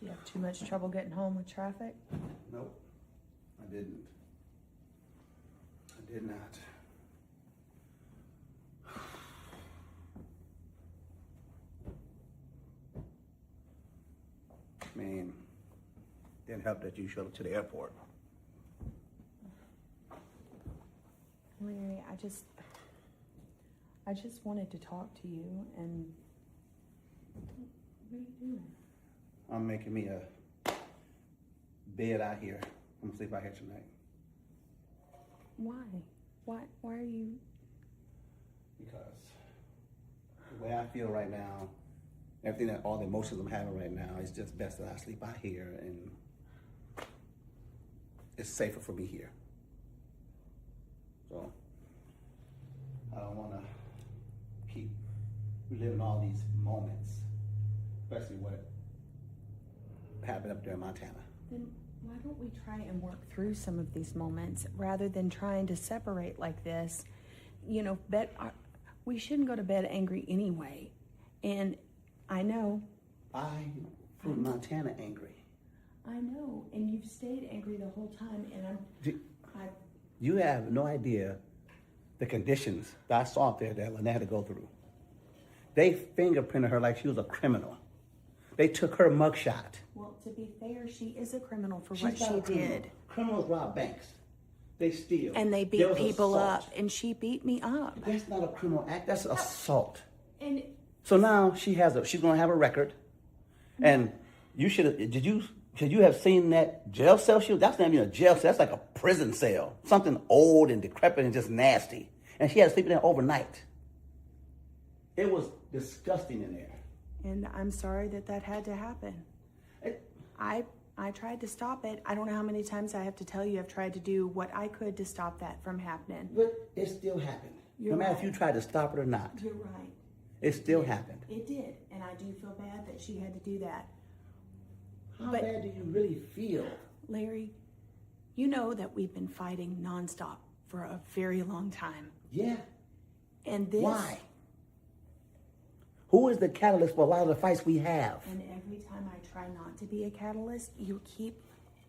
You have too much trouble getting home with traffic? Nope, I didn't. I did not. Man, didn't help that you showed up to the airport. Larry, I just wanted to talk to you, and what are you doing? I'm making me a bed out here. I'm gonna sleep out here tonight. Why? Why are you? Because the way I feel right now, everything that all the emotions I'm having right now, it's just best that I sleep out here, and it's safer for me here. So I don't want to keep reliving all these moments, especially what happened up there in Montana. Then why don't we try and work through some of these moments rather than trying to separate like this? You know, we shouldn't go to bed angry anyway. And I know. I'm from Montana angry. I know, and you've stayed angry the whole time, and You have no idea the conditions that I saw up there that Lynette had to go through. They fingerprinted her like she was a criminal. They took her mugshot. Well, to be fair, she is a criminal for what she did. Criminals rob banks. They steal. And they beat people up, and she beat me up. That's not a criminal act. That's assault. And so now she's going to have a record, and you should you have seen that jail cell? That's not even a jail cell. That's like a prison cell. Something old and decrepit and just nasty. And she had to sleep in there overnight. It was disgusting in there. And I'm sorry that had to happen. I tried to stop it. I don't know how many times I have to tell you I've tried to do what I could to stop that from happening. But it still happened. No matter if you tried to stop it or not. You're right. It still happened. It did. And I do feel bad that she had to do that. How bad do you really feel? Larry, you know that we've been fighting nonstop for a very long time. Yeah. And this... Why? Who is the catalyst for a lot of the fights we have? And every time I try not to be a catalyst, you keep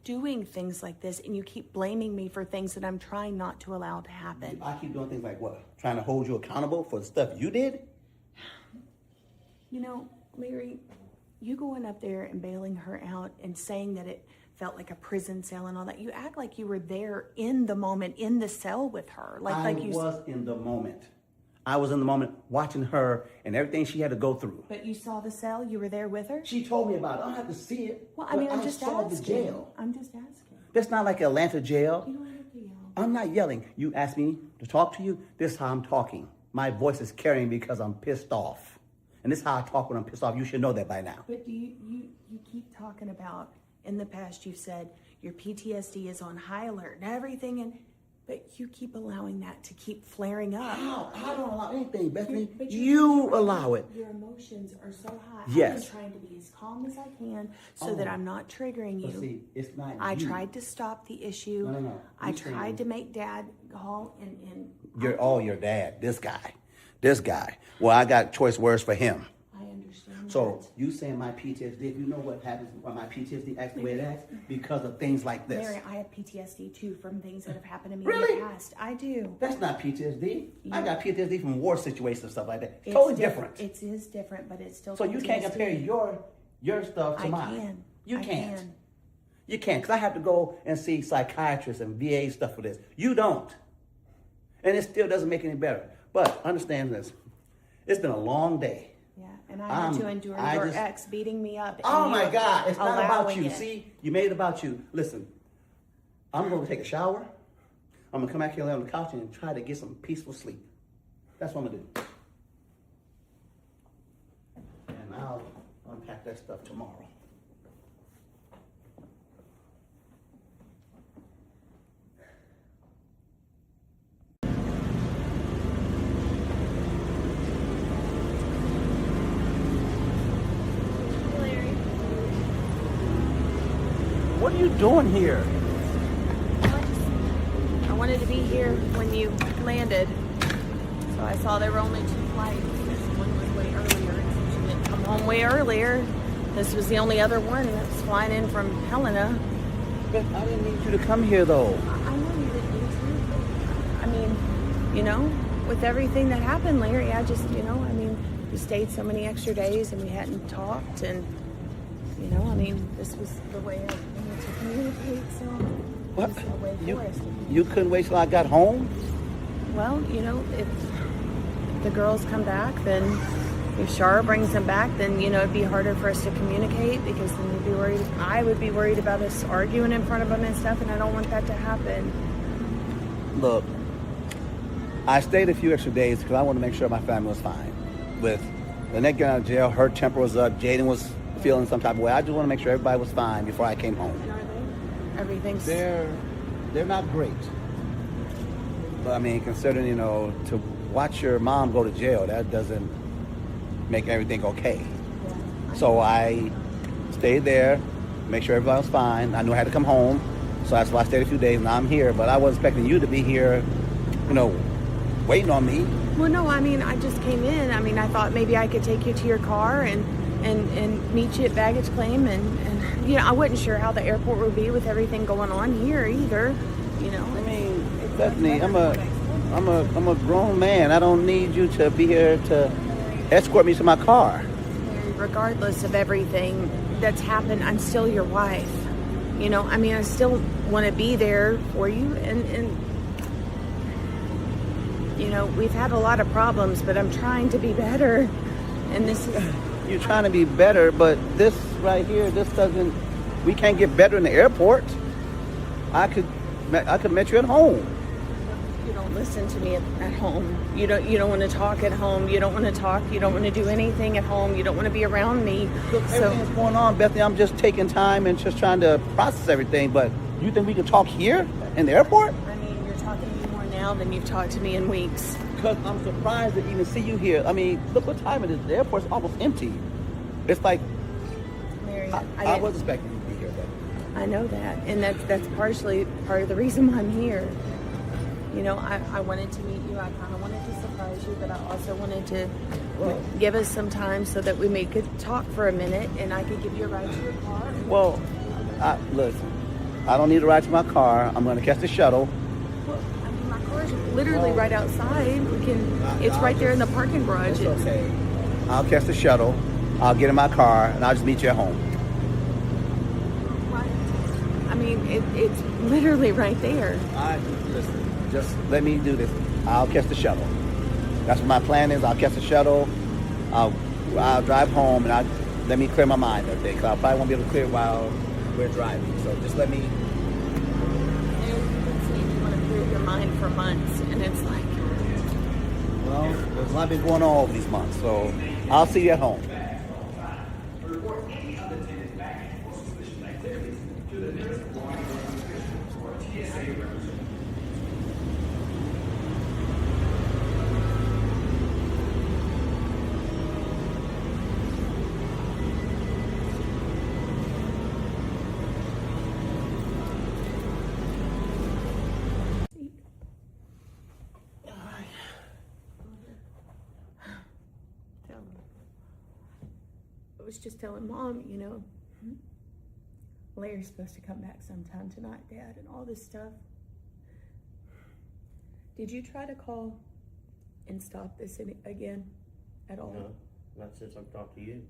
doing things like this, and you keep blaming me for things that I'm trying not to allow to happen. I keep doing things like what? Trying to hold you accountable for the stuff you did? You know, Larry, you going up there and bailing her out and saying that it felt like a prison cell and all that, you act like you were there in the moment, in the cell with her. I was in the moment. I was in the moment watching her and everything she had to go through. But you saw the cell? You were there with her? She told me about it. I don't have to see it. Well, I mean, I'm just asking. The jail. I'm just asking. That's not like Atlanta jail. You don't have to yell. I'm not yelling. You asked me to talk to you. This is how I'm talking. My voice is carrying because I'm pissed off. And this is how I talk when I'm pissed off. You should know that by now. But you keep talking about, in the past you said your PTSD is on high alert and everything, but you keep allowing that to keep flaring up. How? I don't allow anything, Bethany. But you allow it. Your emotions are so high. Yes. I've been trying to be as calm as I can so that I'm not triggering you. But see, it's not I you. tried to stop the issue. No. I tried to make Dad call and your dad. This guy. Well, I got choice words for him. I understand. So that. you saying my PTSD, if you know what happens why my PTSD acts the way it acts, because of things like this. Mary, I have PTSD too from things that have happened to me Really? in the past. I do. That's not PTSD. I got PTSD from war situations and stuff like that. It's Totally different. It is different, but it's still So you can't compare your stuff to mine. Can. You I can't. can. You can't, because I have to go and see psychiatrists and VA stuff for this. You don't. And it still doesn't make it any better. But understand this. It's been a long day. Yeah, and I had to endure your ex beating me up. Oh my God, it's not about you. It. See, you made it about you. Listen, I'm going to take a shower. I'm going to come back here, lay on the couch, and try to get some peaceful sleep. That's what I'm going to do. And I'll unpack that stuff tomorrow. What are you doing here? I wanted to be here when you landed, so I saw there were only 2 flights. One was way earlier, and since you didn't come home way earlier, This was the only other one that was flying in from Helena. But I didn't need you to come here, though. I know you didn't need to. I mean, you know, with everything that happened, Larry, I just, you know, I mean, we stayed so many extra days and we hadn't talked, and, you know, I mean, this was the way I wanted to communicate, so What? this is the way for us. You couldn't wait till I got home? Well, you know, if the girls come back, then if Shara brings them back, then, you know, it'd be harder for us to communicate, because then you'd be worried. I would be worried about us arguing in front of them and stuff, and I don't want that to happen. Look, I stayed a few extra days because I wanted to make sure my family was fine. With Lynette getting out of jail, her temper was up, Jaden was feeling some type of way. I just want to make sure everybody was fine before I came home. And are they? Everything's... They're not great. But I mean, considering, you know, to watch your mom go to jail, that doesn't make everything okay. Yeah. So I stayed there, make sure everybody was fine. I knew I had to come home, so that's why I stayed a few days. Now I'm here, but I wasn't expecting you to be here, you know, waiting on me. Well, no, I mean, I just came in. I mean, I thought maybe I could take you to your car and meet you at baggage claim, and you know, I wasn't sure how the airport would be with everything going on here either. You know, I mean, Bethany, I'm a grown man. I don't need you to be here to escort me to my car. regardless of everything that's happened, I'm still your wife. You know, I mean, I still want to be there for you, and you know, we've had a lot of problems, but I'm trying to be better. And this is... You're trying to be better, but this right here, this doesn't... We can't get better in the airport. I could meet you at home. You don't listen to me at home. You don't want to talk at home. You don't want to talk. You don't want to do anything at home. You don't want to be around me. Look, everything's going on, Bethany. I'm just taking time and just trying to process everything. But you think we can talk here in the airport? I mean, you're talking to me more now than you've talked to me in weeks. Because I'm surprised to even see you here. I mean, look what time it is. The airport's almost empty. It's like, Mary, I was expecting you to be here, but I know that, and that's partially part of the reason why I'm here. You know, I wanted to meet you. I kind of wanted to surprise you, but I also wanted to give us some time so that we could talk for a minute, and I could give you a ride to your car. Well, listen, I don't need a ride to my car. I'm going to catch the shuttle. Well, I mean, my car's literally right outside. It's right there in the parking garage. It's okay. I'll catch the shuttle. I'll get in my car, and I'll just meet you at home. I mean, it's literally right there. Listen, just let me do this. I'll catch the shuttle. That's what my plan is. I'll catch the shuttle. I'll drive home, and let me clear my mind that day, because I probably won't be able to clear while we're driving. So just let me... You want to clear your mind for months, and it's like... Well, there's a lot been going on over these months, so I'll see you at home. I was just telling Mom, you know, Larry's supposed to come back sometime tonight, Dad, and all this stuff. Did you try to call and stop this again at all? No, not since I've talked to you.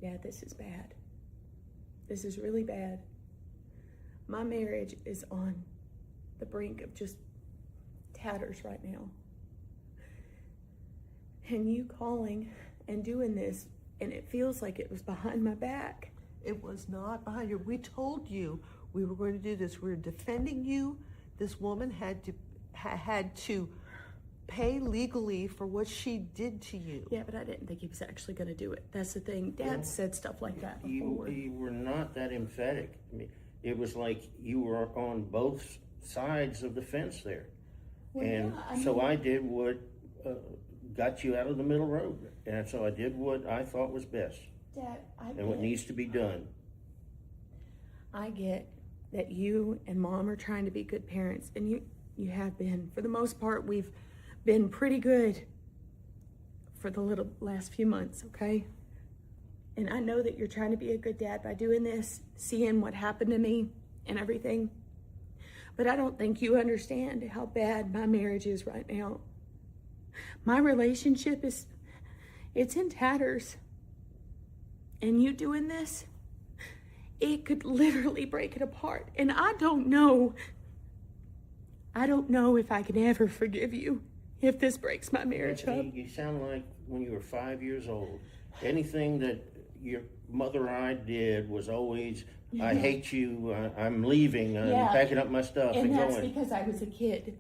Dad, this is bad. This is really bad. My marriage is on the brink of just tatters right now. And you calling and doing this, and it feels like it was behind my back. It was not behind you. We told you we were going to do this. We were defending you. This woman had to pay legally for what she did to you. Yeah, but I didn't think he was actually going to do it. That's the thing. Dad said stuff like that before. You were not that emphatic. I mean, it was like you were on both sides of the fence there. Well, and yeah, so I did what got you out of the middle road. And so I did what I thought was best. Dad, and what needs to be done. I get that you and Mom are trying to be good parents, and you have been. For the most part, we've been pretty good for the last few months, okay? And I know that you're trying to be a good dad by doing this, seeing what happened to me and everything. But I don't think you understand how bad my marriage is right now. My relationship it's in tatters. And you doing this, it could literally break it apart. And I don't know if I can ever forgive you if this breaks my marriage up. Bethany, you sound like when you were 5 years old. Anything that your mother and I did was always, I hate you, I'm leaving, I'm packing up my stuff and that's going. because I was a kid.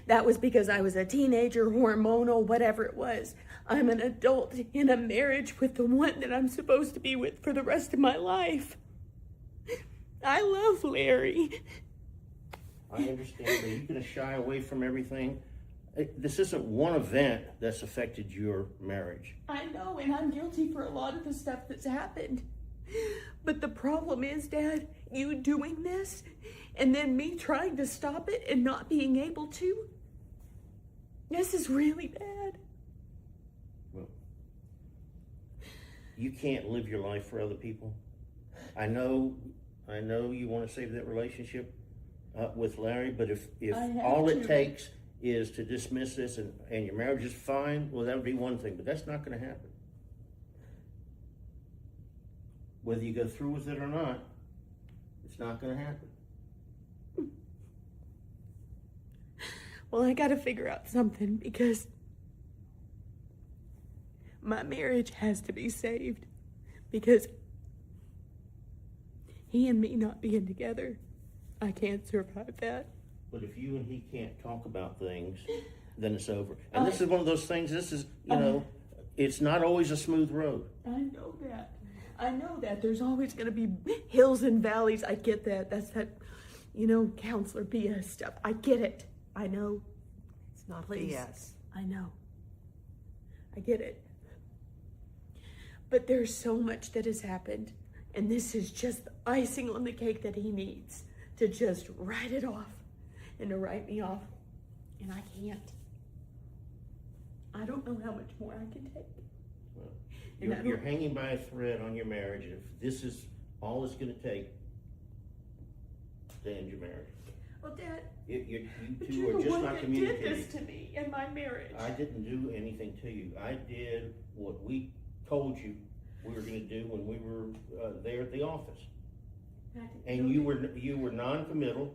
That was because I was a teenager, hormonal, whatever it was. I'm an adult in a marriage with the one that I'm supposed to be with for the rest of my life. I love Larry. I understand, but you're going to shy away from everything. This isn't one event that's affected your marriage. I know, and I'm guilty for a lot of the stuff that's happened. But the problem is, Dad, you doing this, and then me trying to stop it and not being able to. This is really bad. Well, you can't live your life for other people. I know you want to save that relationship with Larry, but if all it takes is to dismiss this and your marriage is fine, well, that would be one thing, but that's not going to happen. Whether you go through with it or not, it's not going to happen. Well, I got to figure out something because my marriage has to be saved because he and me not being together, I can't survive that. But if you and he can't talk about things, then it's over. And this is one of those things, this is, it's not always a smooth road. I know that. I know that. There's always going to be hills and valleys. I get that. That's that, counselor BS stuff. I get it. I know. It's not Please. BS. I know. I get it. But there's so much that has happened. And this is just the icing on the cake that he needs to just write it off and to write me off. And I can't. I don't know how much more I can take. Well, you're hanging by a thread on your marriage. And if this is all it's going to take to end your marriage. Well, Dad, you but two you're are the just one not that communicating. did this to me in my marriage. I didn't do anything to you. I did what we told you we were going to do when we were there at the office. And you were non-committal.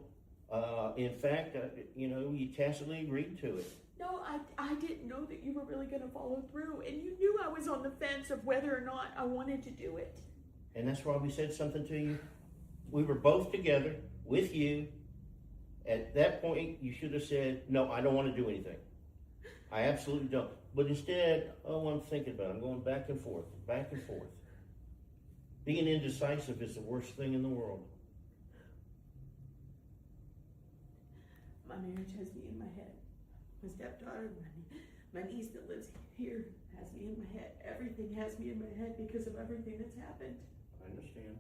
In fact, you tacitly agreed to it. No, I didn't know that you were really going to follow through, and you knew I was on the fence of whether or not I wanted to do it. And that's why we said something to you. We were both together with you. At that point, you should have said, no, I don't want to do anything. I absolutely don't. But instead, I'm thinking about it. I'm going back and forth, back and forth. Being indecisive is the worst thing in the world. My marriage has me in my head. My stepdaughter, my niece that lives here has me in my head. Everything has me in my head because of everything that's happened. I understand.